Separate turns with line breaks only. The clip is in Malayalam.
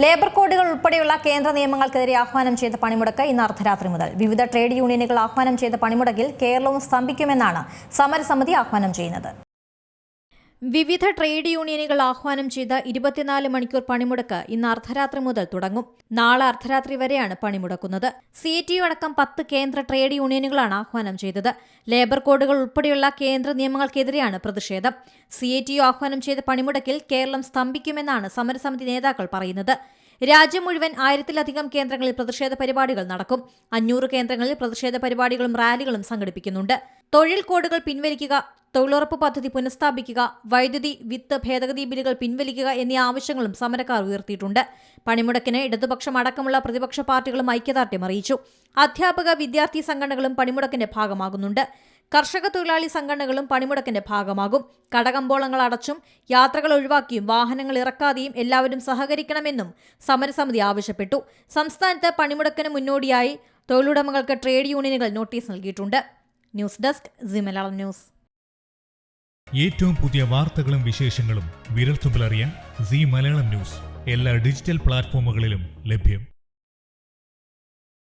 ലേബർ കോഡുകൾ ഉൾപ്പെടെയുള്ള കേന്ദ്ര നിയമങ്ങൾക്കെതിരെ ആഹ്വാനം ചെയ്ത പണിമുടക്ക് ഇന്ന് അർദ്ധരാത്രി മുതൽ. വിവിധ ട്രേഡ് യൂണിയനുകൾ ആഹ്വാനം ചെയ്ത പണിമുടക്കിൽ കേരളവും സ്തംഭിക്കുമെന്നാണ് സമരസമിതി ആഹ്വാനം ചെയ്യുന്നത്. വിവിധ ട്രേഡ് യൂണിയനുകൾ ആഹ്വാനം ചെയ്ത 24 മണിക്കൂർ പണിമുടക്ക് ഇന്ന് അർദ്ധരാത്രി മുതൽ തുടങ്ങും. നാളെ അർദ്ധരാത്രി വരെയാണ് പണിമുടക്കുന്നത്. CTU അടക്കം 10 കേന്ദ്ര ട്രേഡ് യൂണിയനുകളാണ് ആഹ്വാനം ചെയ്തത്. ലേബർ കോഡുകൾ ഉൾപ്പെടെയുള്ള കേന്ദ്ര നിയമങ്ങൾക്കെതിരെയാണ് പ്രതിഷേധം. CTU ആഹ്വാനം ചെയ്ത പണിമുടക്കിൽ കേരളം സ്തംഭിക്കുമെന്നാണ് സമരസമിതി നേതാക്കൾ പറയുന്നത്. രാജ്യം മുഴുവൻ 1000-ലധികം കേന്ദ്രങ്ങളിൽ പ്രതിഷേധ പരിപാടികൾ നടക്കും. 500 കേന്ദ്രങ്ങളിൽ പ്രതിഷേധ പരിപാടികളും റാലികളും സംഘടിപ്പിക്കുന്നുണ്ട്. തൊഴിൽ കോഡുകൾ പിൻവലിക്കുക, തൊഴിലുറപ്പ് പദ്ധതി പുനഃസ്ഥാപിക്കുക, വൈദ്യുതി വിത്ത് ഭേദഗതി ബില്ലുകൾ പിൻവലിക്കുക എന്നീ ആവശ്യങ്ങളും സമരക്കാർ ഉയർത്തിയിട്ടുണ്ട്. പണിമുടക്കിന് ഇടതുപക്ഷം അടക്കമുള്ള പ്രതിപക്ഷ പാർട്ടികളും ഐക്യദാർഢ്യം അറിയിച്ചു. അധ്യാപക വിദ്യാർത്ഥി സംഘടനകളും പണിമുടക്കിന്റെ ഭാഗമാകുന്നുണ്ട്. കർഷക തൊഴിലാളി സംഘടനകളും പണിമുടക്കിന്റെ ഭാഗമാകും. കടകമ്പോളങ്ങൾ അടച്ചും യാത്രകൾ ഒഴിവാക്കിയും വാഹനങ്ങൾ ഇറക്കാതെയും എല്ലാവരും സഹകരിക്കണമെന്നും സമരസമിതി ആവശ്യപ്പെട്ടു. സംസ്ഥാനത്ത് പണിമുടക്കിന് മുന്നോടിയായി തൊഴിലുടമകൾക്ക് ട്രേഡ് യൂണിയനുകൾ നോട്ടീസ് നൽകിയിട്ടുണ്ട്. News desk C Malayalam news.
ഏറ്റവും പുതിയ വാർത്തകളും വിശേഷങ്ങളും വിരൽത്തുമ്പിലറിയാൻ സി മലയാളം ന്യൂസ് എല്ലാ ഡിജിറ്റൽ പ്ലാറ്റ്ഫോമുകളിലും ലഭ്യം.